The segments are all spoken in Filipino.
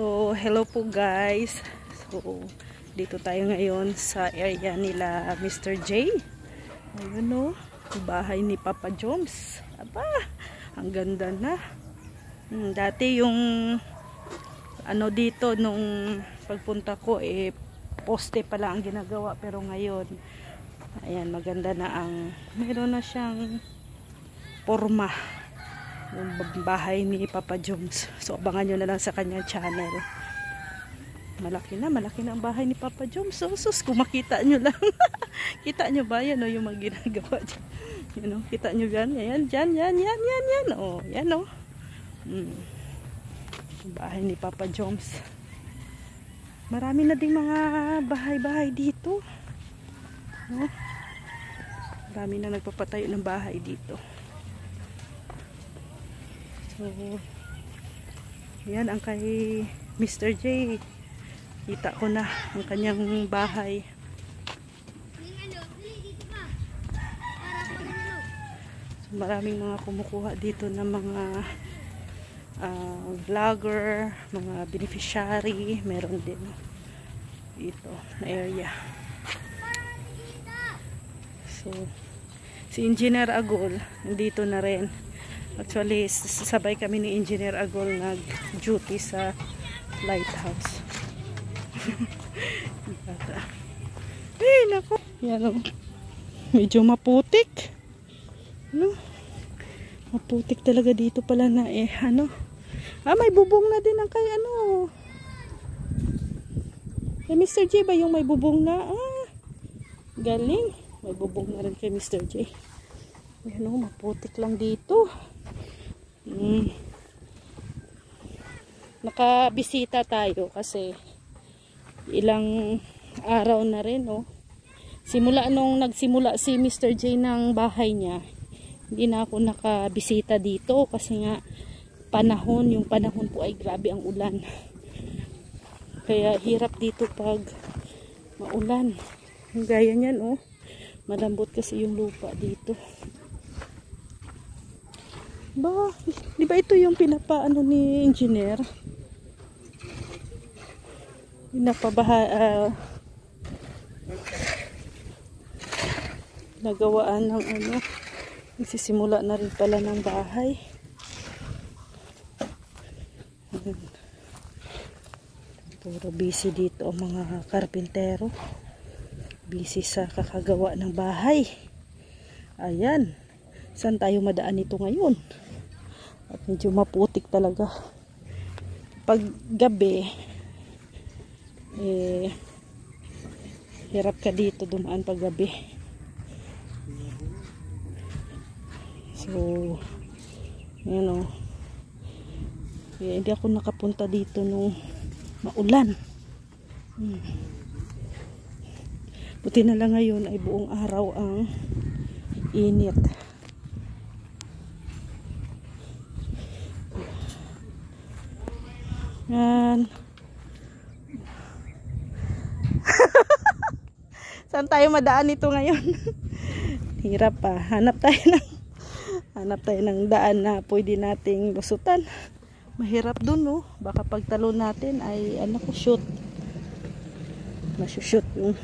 So, hello po guys. So, dito tayo ngayon sa area nila Mr. J. Ayun o, bahay ni Papa Joms. Aba, ang ganda na. Dati yung ano dito nung pagpunta ko poste pala ang ginagawa, pero ngayon ayan, maganda na ang meron na siyang forma yung bahay ni Papa Joms. So abangan nyo na lang sa kanyang channel. Malaki na ang bahay ni Papa Joms. So sus, kung makita nyo lang. Kita nyo ba yan o yung mga ginagawa dyan? You know, kita nyo yan? Ayan, dyan, yan. O, yan o. Bahay ni Papa Joms. Marami na ding mga bahay-bahay dito. No? Marami na nagpapatayo ng bahay dito. So, yan ang kay Mr. J. Kita ko na ang kanyang bahay. So, maraming mga kumukuha dito ng mga vlogger, mga beneficiary. Meron din dito na area. So, si Engineer Agol nandito na rin. Actually, sabay kami ni Engineer Agol nag-duty sa lighthouse. Ay, nako. Yan o. Medyo maputik. Ano? Maputik talaga dito pala na ano. May bubong na din ang kay ano. Kay Mr. J ba yung may bubong na? Galing. May bubong na rin kay Mr. J. Yan o, maputik lang dito. Nakabisita tayo kasi ilang araw na rin, no? Simula nung nagsimula si Mr. J ng bahay niya, hindi na ako nakabisita dito kasi nga yung panahon po ay grabe ang ulan. Kaya hirap dito pag maulan. Gaya niyan, oh. Malambot kasi yung lupa dito. Di ba ito yung pinapaano ni engineer? Nagawaan ng ano. Nagsisimula na rin pala ng bahay. Puro busy dito ang mga karpintero. Busy sa kakagawa ng bahay. Ayan. Saan tayo madaan nito ngayon? At medyo maputik talaga. Pag gabi, hirap ka dito dumaan pag gabi. So, ayan o. Hindi ako nakapunta dito nung maulan. Buti na lang ngayon ay buong araw ang init. Yan. Saan tayo madaan nito ngayon? Hirap pa. Hanap tayo ng daan na pwede nating lusutan. Mahirap dun, no? Baka pagtalo natin ay shoot. Masushoot yung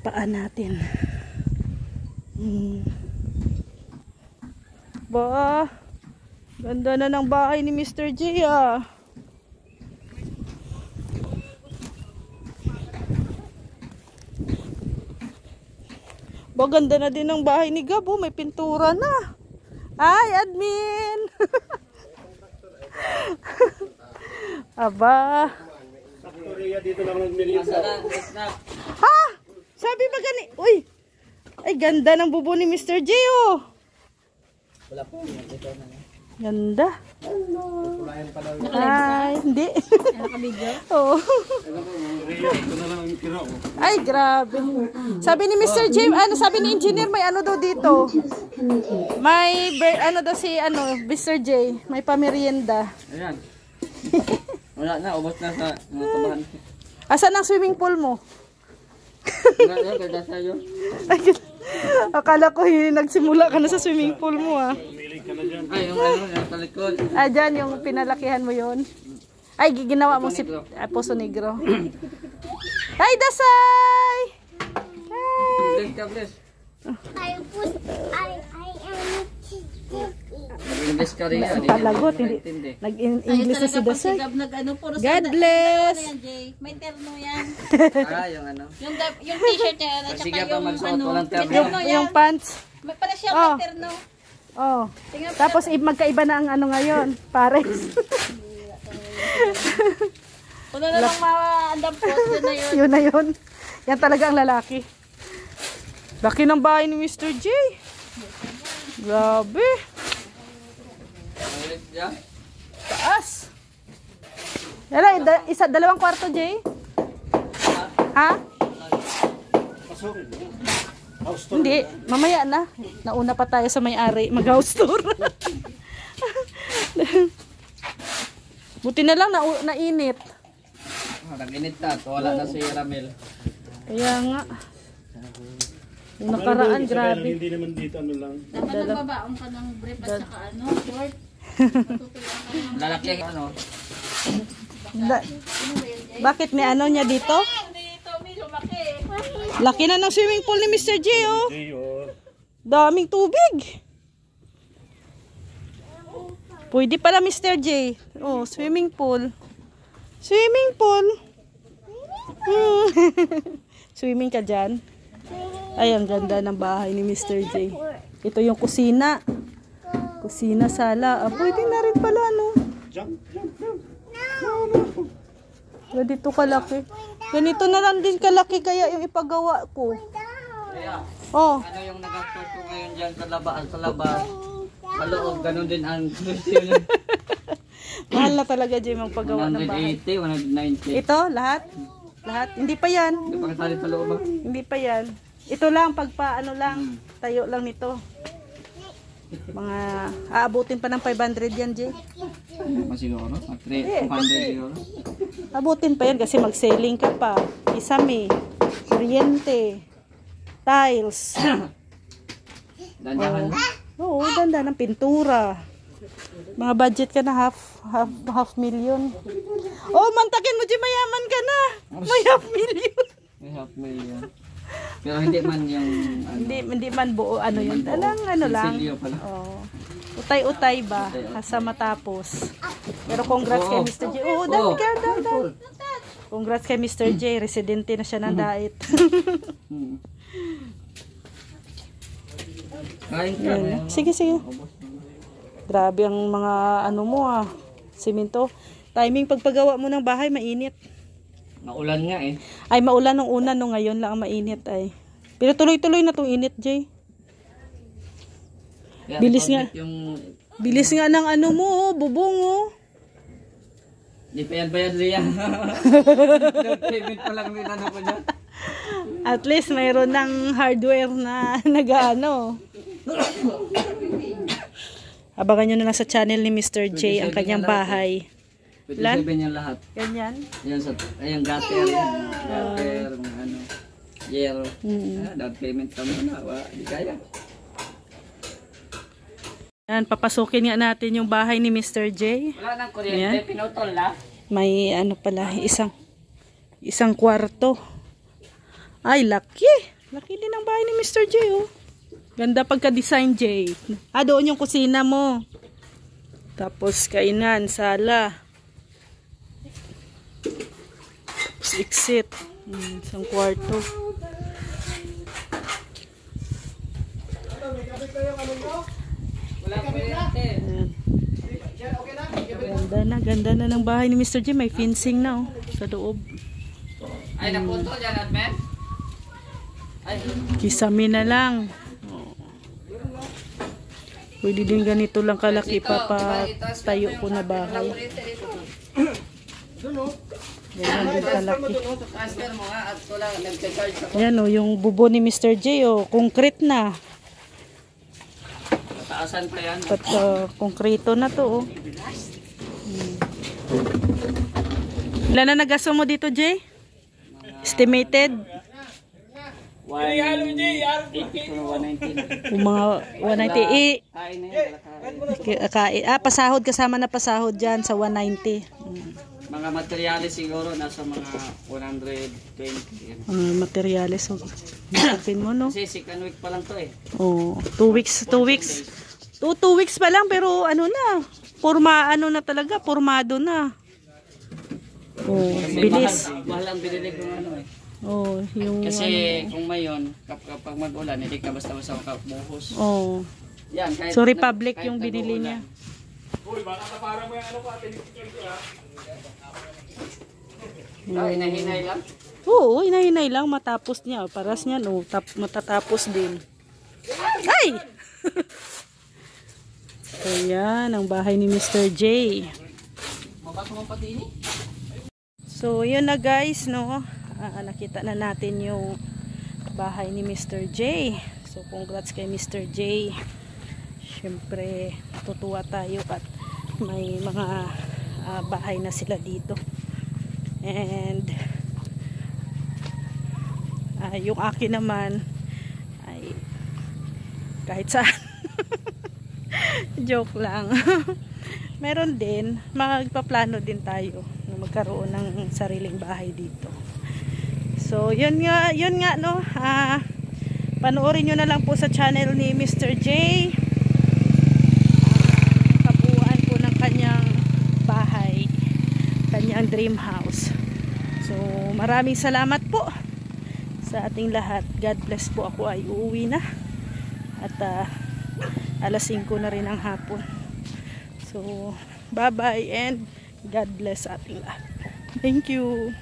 paa natin. Ganda na ng bahay ni Mr. J, ah. Ganda na din ng bahay ni Gabo. May pintura na. Ay, admin! Aba. Dito lang nagmerienda. Ha? Sabi ba gani? Uy! Ay, ganda ng bubo ni Mr. J, oh. Wala po. Ganda. Ay, hindi. Nakabidyo? Oo. Ay, grabe. Sabi ni Mr. J, sabi ni engineer, may ano daw dito. May, daw si, Mr. J, may pamerienda. Ayan. Wala na, ubos na sa tabahan. Asan ang swimming pool mo? Wala na, ganda sa'yo. Akala ko nagsimula ka na sa swimming pool mo, ah. Ay, yung ano, yung talikod. Dyan, yung pinalakihan mo yun. Ay, ginawa mo si Poso Negro. Ay, Dasay! Hi! I am Nag-invest ka rin yan. Palagot, hindi. Nag-English na si Dasay. God bless! May terno yan. Yung ano. Yung t-shirt niya, at Sige saka pa yung magsuot, ano, walang terno. Yung pants. may pala siya Oh. may terno. Oh. Tapos magkaiba na ang ano ngayon. Pares. Kung na lang maandam po, yun na yun. Yun na yun. Yan talaga ang lalaki. Laki ng bahay ni Mr. J. Grabe. Taas. Yan na, dalawang kwarto, J. Ha? Hindi, mamaya na. Nauna pa tayo sa may-ari. Mag-house tour. Buti na lang nainit. Nag-init na. Wala na si Ramel. Kaya nga. Yung nakaraan, grabe. Hindi naman dito ano lang. Dapat nagbabaon ka ng brief at saka ano, short. Lalaki ano. Bakit may ano niya dito? Dito, may lumaki. Laki na ng swimming pool ni Mr. J, oh. Iyo. Daming tubig. Pwede pala, Mr. J. Oh, swimming pool. Swimming pool. Swimming ka dyan. Ay, ang ganda ng bahay ni Mr. J. Ito yung kusina. Kusina, sala. Ah, pwede na rin pala, no? Jump, jump, jump. Ganito kalaki. Ganito na lang din kalaki kaya yung ipagawa ko. Kaya, Oh, ano yung nagastos ko ngayon dyan sa labas? Sa loob, ganun din ang mahal na talaga J magpagawa ng bahay. 180, 190. Ito, lahat? Lahat? Hindi pa yan. Hindi pa kasali sa loob ba? Hindi pa yan. Ito lang, ano lang, tayo lang nito. Mga, aabutin pa ng 500 yan, Jay. Pa siguro? 200 siguro? Abutin pa yan kasi mag-selling ka pa. Isame, kuryente, tiles. Dandahan. Oo, ganda ng pintura. Mga budget ka na half million. Oh, mantakin mo, Jay, mayaman ka na. May half million. May half million. Pero hindi man yung ano, Hindi man buo, ano yun. Talang ano lang. Silyo pala. Oh. Utay-utay ba? Hasa matapos. Pero congrats kay Mr. J. Oh, dami ka, dami. Congrats kay Mr. J. Residente na siya ng diet. Kain ka na. Sige, sige. Grabe ang mga ano mo simento. Timing pagpagawa mo ng bahay, mainit. Maulan nga eh. Ay, maulan nung una, nung ngayon lang ang mainit ay. Pero tuloy-tuloy na tong init, Jay. Kaya Bilis nga. Yung, Bilis nga ng ano mo, bubong oh. di pa yan bayad siya. Payment pa lang din ano ko dyan. At least mayroon ng hardware na nag-ano. Abangan nyo na lang sa channel ni Mr. J ang kanyang bahay. Pwede sabihin yan lahat. Ganyan. Yan sa, ayang gutter. Gutter, ano, yero. Down payment ka muna. Di kaya. Yan, papasukin nga natin yung bahay ni Mr. J. Wala nang kuryente, pinutol na. May ano pala, isang kwarto. Ay, laki. Laki din ang bahay ni Mr. J, oh. Ganda pagka-design, J. Doon yung kusina mo. Tapos kainan, sala. Tapos exit. Isang kwarto. Wala kuryente. Ganda na ng bahay ni Mr. J. May fencing na, oh, sa loob. Ay, napunto dyan, Admen? Ay, Kisame na lang. Oh. Pwede din ganito lang kalaki tayo ko na bahay. Ganyan din kalaki. transfer mo nga at wala nag-charge ako. Ayan o, yung bubo ni Mr. J o, concrete na. Taasan pa yan. Konkreto na to o. Ilan na nagaso mo dito, J? Estimated? 190. Yung mga 190. Kain na yan. Pasahod, kasama na pasahod dyan sa 190. Mga materyales siguro nasa mga 120. Yan. Materyales. So, open mo, no? Kasi second week pa lang to eh. Oh, 2 weeks. 2 weeks. 2 weeks pa lang, pero ano na. Ano na talaga. Formado na. Oh, Kasi bilis. mahal ang binili ko ano eh. Oh, yung Kasi ano. kung mayon, kapag mag-ulan, hindi ka basta-basta makabuhos. Oh. Yan, kahit So, Republic kahit yung binili niya. Hinahinay lang. Oo, hinahinay lang matapos niya. Paras niya, no, matatapos din. Ay! So, yan, ang bahay ni Mr. J. Mabato mo pati ini? So, yun na guys, no. Nakita na natin yung bahay ni Mr. J. So, congrats kay Mr. J. Siyempre, tutuwa tayo at may mga bahay na sila dito. And yung akin naman ay kahit saan. Joke lang. Meron din, magpaplano din tayo na magkaroon ng sariling bahay dito. So, yun nga no. Panoorin nyo na lang po sa channel ni Mr. J. Kabuuan po ng kanyang bahay, kanyang dream house. So, maraming salamat po sa ating lahat. God bless po. Ako ay uuwi na. At alas 5 na rin ang hapon. So, bye-bye and God bless ating lahat. Thank you.